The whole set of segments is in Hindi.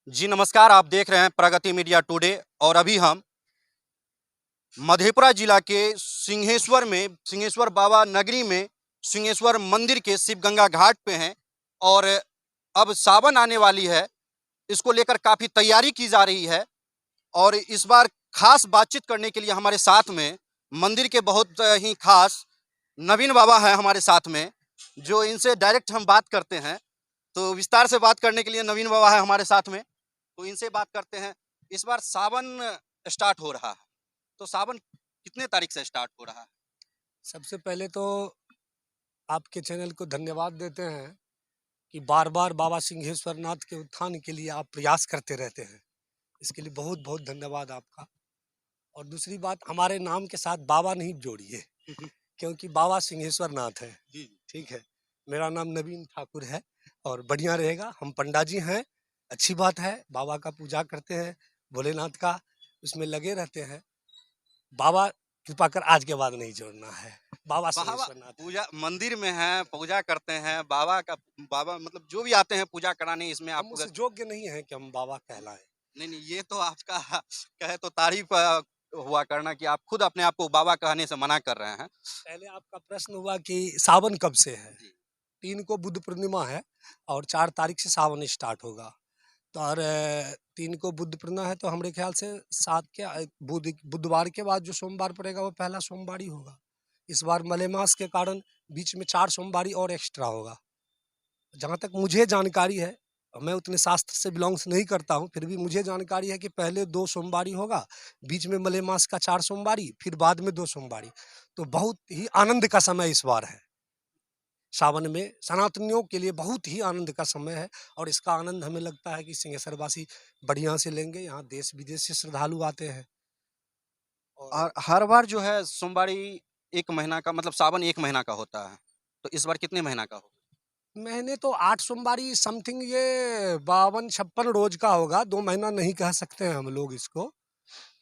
जी नमस्कार, आप देख रहे हैं प्रगति मीडिया टुडे और अभी हम मधेपुरा जिला के सिंहेश्वर बाबा नगरी में सिंहेश्वर मंदिर के शिवगंगा घाट पे हैं और अब सावन आने वाली है। इसको लेकर काफ़ी तैयारी की जा रही है और इस बार खास बातचीत करने के लिए हमारे साथ में मंदिर के बहुत ही खास नवीन बाबा हैं हमारे साथ में, जो इनसे डायरेक्ट हम बात करते हैं। तो विस्तार से बात करने के लिए नवीन बाबा है हमारे साथ में, तो इनसे बात करते हैं। इस बार सावन स्टार्ट हो रहा है, तो सावन कितने तारीख से स्टार्ट हो रहा है? सबसे पहले तो आपके चैनल को धन्यवाद देते हैं कि बार बार बाबा सिंहेश्वर नाथ के उत्थान के लिए आप प्रयास करते रहते हैं। इसके लिए बहुत बहुत धन्यवाद आपका। और दूसरी बात, हमारे नाम के साथ बाबा नहीं जोड़िए, क्योंकि बाबा सिंहेश्वर नाथ है। जी। ठीक है, मेरा नाम नवीन ठाकुर है और बढ़िया रहेगा। हम पंडा जी हैं, अच्छी बात है। बाबा का पूजा करते हैं, भोलेनाथ का उसमें लगे रहते हैं। बाबा कृपा कर आज के बाद नहीं जोड़ना है। बाबा बाबा सिंहेश्वर नाथ है। पूजा मंदिर में हैं, पूजा करते हैं बाबा मतलब जो भी आते हैं पूजा कराने, इसमें हम आपको उस योग्य नहीं है कि हम बाबा कहलाएं। नहीं नहीं, ये तो आपका कहे तो तारीफ हुआ करना कि आप खुद अपने आप को बाबा कहने से मना कर रहे हैं। पहले आपका प्रश्न हुआ कि सावन कब से है। जी। 3 को बुद्ध पूर्णिमा है और 4 तारीख से सावन स्टार्ट होगा। तो और 3 को बुद्ध पूर्णिमा है, तो हमारे ख्याल से 7 के बुधवार के बाद जो सोमवार पड़ेगा वो पहला सोमवारी होगा। इस बार मलेमास के कारण बीच में 4 सोमवारी और एक्स्ट्रा होगा। जहाँ तक मुझे जानकारी है, मैं उतने शास्त्र से बिलोंग्स नहीं करता हूँ, फिर भी मुझे जानकारी है कि पहले 2 सोमवारी होगा, बीच में मलेमास का 4 सोमवारी, फिर बाद में 2 सोमवारी। तो बहुत ही आनंद का समय इस बार है। सावन में सनातनियों के लिए बहुत ही आनंद का समय है और इसका आनंद हमें लगता है कि सिंहेश्वरवासी बढ़िया से लेंगे। यहाँ देश-विदेश से श्रद्धालु आते हैं। और और हर बार जो है सोमवारी 1 महीना का मतलब सावन 1 महीना का होता है, तो इस बार कितने महीना का होगा? महीने तो 8 सोमवारी समथिंग, ये 52-56 रोज का होगा। 2 महीना नहीं कह सकते हैं हम लोग इसको,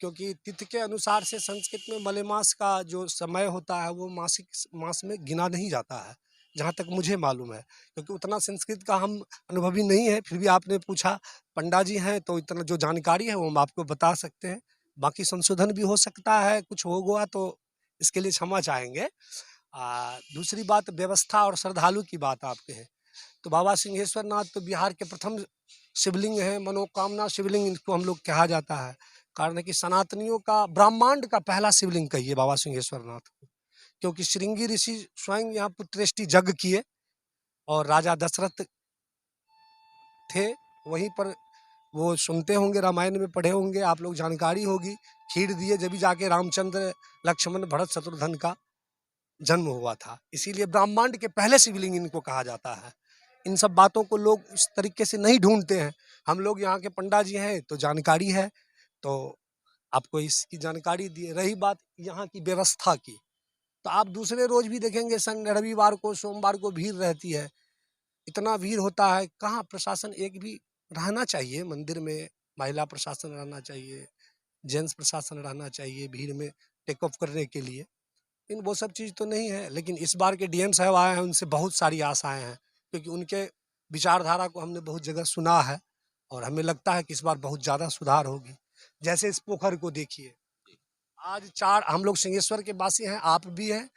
क्योंकि तिथि के अनुसार से संस्कृत में मलेमास का जो समय होता है वो मासिक मास में गिना नहीं जाता है, जहाँ तक मुझे मालूम है। क्योंकि उतना संस्कृत का हम अनुभवी नहीं है, फिर भी आपने पूछा, पंडा जी हैं तो इतना जो जानकारी है वो हम आपको बता सकते हैं। बाकी संशोधन भी हो सकता है, कुछ हो गया तो इसके लिए क्षमा चाहेंगे। दूसरी बात, व्यवस्था और श्रद्धालु की बात आपके है, तो बाबा सिंहेश्वर नाथ तो बिहार के प्रथम शिवलिंग है, मनोकामना शिवलिंग इनको हम लोग कहा जाता है। कारण है कि सनातनियों का ब्रह्मांड का पहला शिवलिंग कहिए बाबा सिंहेश्वर नाथ को, क्योंकि श्रृंगी ऋषि स्वयं यहाँ पुत्रेष्टि यज्ञ किए और राजा दशरथ थे वहीं पर। वो सुनते होंगे, रामायण में पढ़े होंगे, आप लोग जानकारी होगी। खीर दिए जब भी जाके रामचंद्र, लक्ष्मण, भरत, शत्रुघ्न का जन्म हुआ था। इसीलिए ब्रह्मांड के पहले शिवलिंग इनको कहा जाता है। इन सब बातों को लोग उस तरीके से नहीं ढूंढते हैं। हम लोग यहाँ के पंडा जी हैं तो जानकारी है, तो आपको इसकी जानकारी दी। रही बात यहाँ की व्यवस्था की, तो आप दूसरे रोज भी देखेंगे, रविवार को, सोमवार को भीड़ रहती है। इतना भीड़ होता है, कहाँ प्रशासन एक भी रहना चाहिए मंदिर में। महिला प्रशासन रहना चाहिए, जेंट्स प्रशासन रहना चाहिए भीड़ में टेक ऑफ करने के लिए। इन वो सब चीज़ तो नहीं है, लेकिन इस बार के डीएम साहब आए हैं, उनसे बहुत सारी आशाएं हैं, क्योंकि उनके विचारधारा को हमने बहुत जगह सुना है और हमें लगता है कि इस बार बहुत ज़्यादा सुधार होगी। जैसे इस पोखर को देखिए, आज 4 हम लोग सिंहेश्वर के वासी हैं, आप भी हैं,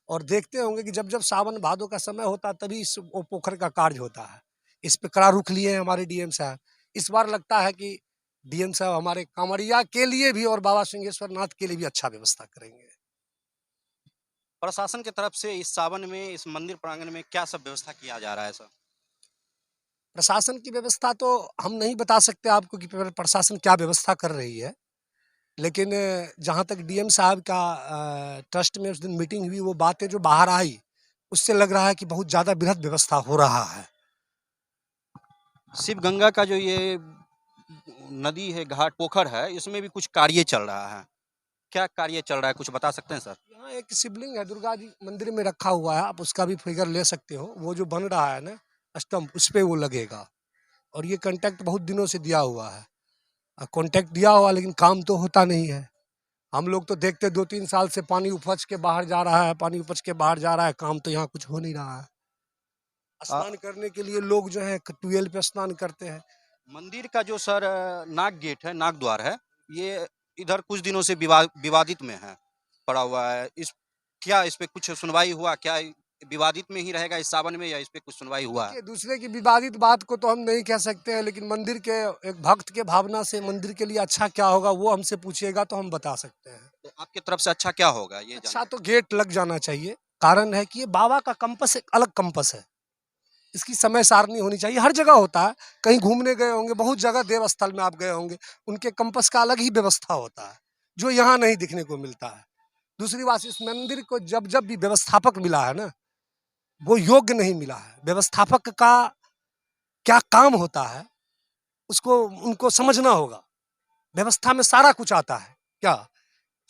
और देखते होंगे कि जब जब सावन भादों का समय होता है तभी इस वो पोखर का कार्य होता है। इस पे कड़ा रुख लिए हैं हमारे डीएम साहब। इस बार लगता है कि डीएम साहब हमारे कांवड़िया के लिए भी और बाबा सिंहेश्वर नाथ के लिए भी अच्छा व्यवस्था करेंगे। प्रशासन की तरफ से इस सावन में इस मंदिर प्रांगण में क्या सब व्यवस्था किया जा रहा है सर? प्रशासन की व्यवस्था तो हम नहीं बता सकते आपको कि प्रशासन क्या व्यवस्था कर रही है, लेकिन जहाँ तक डीएम साहब का ट्रस्ट में उस दिन मीटिंग हुई, वो बातें जो बाहर आई, उससे लग रहा है कि बहुत ज़्यादा वृहद व्यवस्था हो रहा है। शिव गंगा का जो ये नदी है, घाट पोखर है, इसमें भी कुछ कार्य चल रहा है। क्या कार्य चल रहा है, कुछ बता सकते हैं सर? यहाँ एक शिवलिंग है, दुर्गा जी मंदिर में रखा हुआ है, आप उसका भी फिगर ले सकते हो। वो जो बन रहा है ना स्तंभ, उस पे वो लगेगा। और ये कॉन्ट्रैक्ट बहुत दिनों से दिया हुआ है, कॉन्ट्रैक्ट दिया हुआ, लेकिन काम तो होता नहीं है। हम लोग तो देखते 2-3 साल से पानी उपज के बाहर जा रहा है, पानी उपज के बाहर जा रहा है, काम तो यहाँ कुछ हो नहीं रहा है। अ, स्नान करने के लिए लोग जो है ट्यूबवेल पे स्नान करते हैं, मंदिर का जो सर नाग गेट है, नाग द्वार है, ये इधर कुछ दिनों से विवादित में है, पड़ा हुआ है। इस पे कुछ सुनवाई हुआ क्या? विवादित में ही रहेगा इस सावन में, या इस पे कुछ सुनवाई हुआ है? देखिए, दूसरे की विवादित बात को तो हम नहीं कह सकते हैं, लेकिन मंदिर के एक भक्त के भावना से मंदिर के लिए अच्छा क्या होगा वो हमसे पूछिएगा तो हम बता सकते हैं। तो आपकी तरफ से अच्छा क्या होगा ये अच्छा तो गेट लग जाना चाहिए। कारण है कि ये बाबा का कंपस एक अलग कंपस है। इसकी समय सारणी होनी चाहिए। हर जगह होता है, कहीं घूमने गए होंगे, बहुत जगह देव स्थल में आप गए होंगे, उनके कंपस का अलग ही व्यवस्था होता है, जो यहाँ नहीं दिखने को मिलता है। दूसरी बात, इस मंदिर को जब जब भी व्यवस्थापक मिला है ना, वो योग्य नहीं मिला है। व्यवस्थापक का क्या काम होता है, उसको उनको समझना होगा। व्यवस्था में सारा कुछ आता है क्या?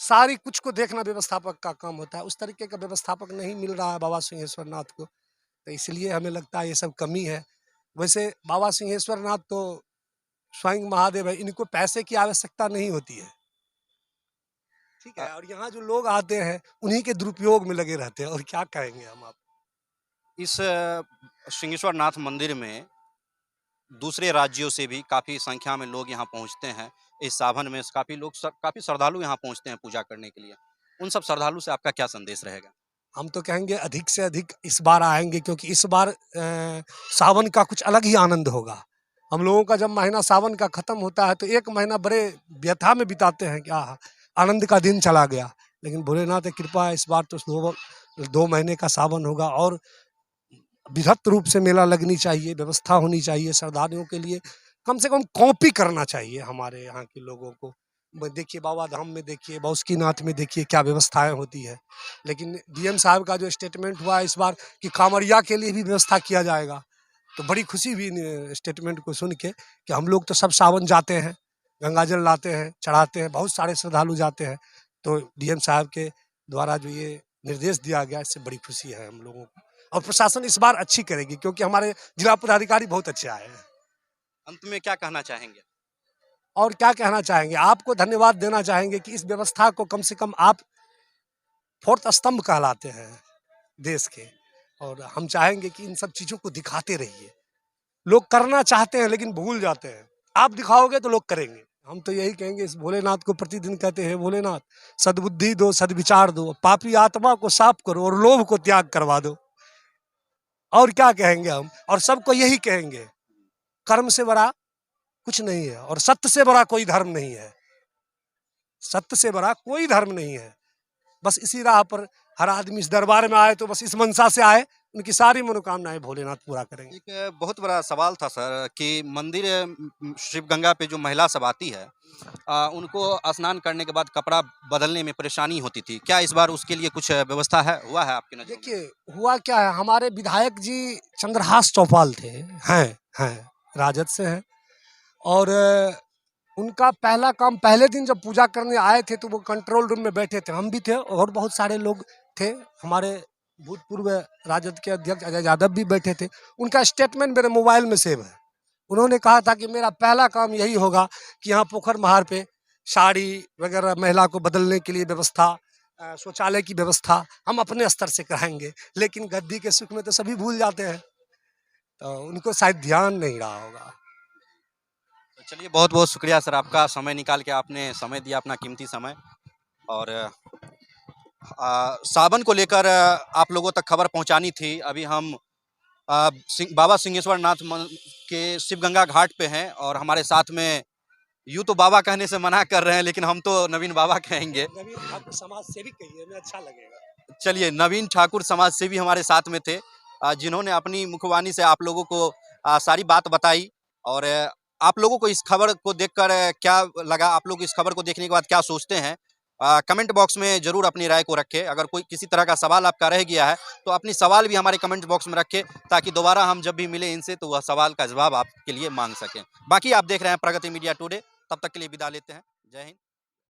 सारी कुछ को देखना व्यवस्थापक का काम होता है। उस तरीके का व्यवस्थापक नहीं मिल रहा है बाबा सिंहेश्वर नाथ को, तो इसलिए हमें लगता है ये सब कमी है। वैसे बाबा सिंहेश्वर नाथ तो स्वयं महादेव है, इनको पैसे की आवश्यकता नहीं होती है, ठीक है। और यहाँ जो लोग आते हैं उन्हीं के दुरुपयोग में लगे रहते हैं, और क्या कहेंगे हम आप। इस सिंहेश्वर नाथ मंदिर में दूसरे राज्यों से भी काफ़ी संख्या में लोग यहाँ पहुँचते हैं। इस सावन में काफ़ी श्रद्धालु यहाँ पहुँचते हैं पूजा करने के लिए। उन सब श्रद्धालु से आपका क्या संदेश रहेगा? हम तो कहेंगे अधिक से अधिक इस बार आएंगे, क्योंकि इस बार सावन का कुछ अलग ही आनंद होगा। हम लोगों का जब महीना सावन का खत्म होता है तो एक महीना बड़े व्यथा में बिताते हैं, क्या आनंद का दिन चला गया। लेकिन भोलेनाथ की कृपा है, इस बार तो 2 महीने का सावन होगा, और बृहत रूप से मेला लगनी चाहिए, व्यवस्था होनी चाहिए श्रद्धालुओं के लिए। कम से कम कॉपी करना चाहिए हमारे यहाँ के लोगों को। देखिए बाबा धाम में, देखिए बासुकीनाथ में, देखिए क्या व्यवस्थाएं होती है। लेकिन डीएम साहब का जो स्टेटमेंट हुआ इस बार कि कांवड़िया के लिए भी व्यवस्था किया जाएगा, तो बड़ी खुशी हुई स्टेटमेंट को सुन के कि हम लोग तो सब सावन जाते हैं, गंगा जल लाते हैं, चढ़ाते हैं, बहुत सारे श्रद्धालु जाते हैं। तो डीएम साहब के द्वारा जो ये निर्देश दिया गया, इससे बड़ी खुशी है हम लोगों को। और प्रशासन इस बार अच्छी करेगी, क्योंकि हमारे जिला पदाधिकारी बहुत अच्छे आए हैं। अंत में क्या कहना चाहेंगे? और क्या कहना चाहेंगे, आपको धन्यवाद देना चाहेंगे कि इस व्यवस्था को कम से कम आप 4th स्तंभ कहलाते हैं देश के, और हम चाहेंगे कि इन सब चीज़ों को दिखाते रहिए। लोग करना चाहते हैं लेकिन भूल जाते हैं, आप दिखाओगे तो लोग करेंगे। हम तो यही कहेंगे, इस भोलेनाथ को प्रतिदिन कहते हैं, भोलेनाथ सद्बुद्धि दो, सद्विचार दो, पापी आत्मा को साफ करो और लोभ को त्याग करवा दो। और क्या कहेंगे हम, और सबको यही कहेंगे, कर्म से बड़ा कुछ नहीं है, और सत्य से बड़ा कोई धर्म नहीं है। सत्य से बड़ा कोई धर्म नहीं है। बस इसी राह पर हर आदमी इस दरबार में आए तो बस इस मंशा से आए, उनकी सारी मनोकामनाएं भोलेनाथ पूरा करेंगे। एक बहुत बड़ा सवाल था सर कि मंदिर शिव गंगा पे जो महिला सब आती है, उनको स्नान करने के बाद कपड़ा बदलने में परेशानी होती थी। क्या इस बार उसके लिए कुछ व्यवस्था हुआ है आपके नज़र में? देखिए हुआ क्या है, हमारे विधायक जी चंद्रहास चौपाल थे, हैं राजद से हैं, और उनका पहला काम, पहले दिन जब पूजा करने आए थे तो वो कंट्रोल रूम में बैठे थे, हम भी थे और बहुत सारे लोग थे, हमारे भूतपूर्व राजद के अध्यक्ष अजय यादव भी बैठे थे। उनका स्टेटमेंट मेरे मोबाइल में सेव है। उन्होंने कहा था कि मेरा पहला काम यही होगा कि यहाँ पोखर महार पे साड़ी वगैरह महिला को बदलने के लिए व्यवस्था, शौचालय की व्यवस्था हम अपने स्तर से कराएंगे। लेकिन गद्दी के सुख में तो सभी भूल जाते हैं, तो उनको शायद ध्यान नहीं रहा होगा। तो चलिए, बहुत बहुत शुक्रिया सर, आपका समय निकाल के आपने समय दिया, अपना कीमती समय। और सावन को लेकर आप लोगों तक खबर पहुंचानी थी। अभी हम बाबा सिंहेश्वर नाथ के शिवगंगा घाट पे हैं, और हमारे साथ में यूँ तो बाबा कहने से मना कर रहे हैं, लेकिन हम तो नवीन बाबा कहेंगे। नवीन ठाकुर समाज सेवी कहिए, हमें अच्छा लगेगा। चलिए, नवीन ठाकुर समाज सेवी हमारे साथ में थे, जिन्होंने अपनी मुखवाणी से आप लोगों को सारी बात बताई। और आप लोगों को इस खबर को देखकर क्या लगा, आप लोग इस खबर को देखने के बाद क्या सोचते हैं, कमेंट बॉक्स में ज़रूर अपनी राय को रखें। अगर कोई किसी तरह का सवाल आपका रह गया है तो अपनी सवाल भी हमारे कमेंट बॉक्स में रखें, ताकि दोबारा हम जब भी मिले इनसे तो वह सवाल का जवाब आपके लिए मांग सकें। बाकी आप देख रहे हैं प्रगति मीडिया टुडे, तब तक के लिए विदा लेते हैं। जय हिंद।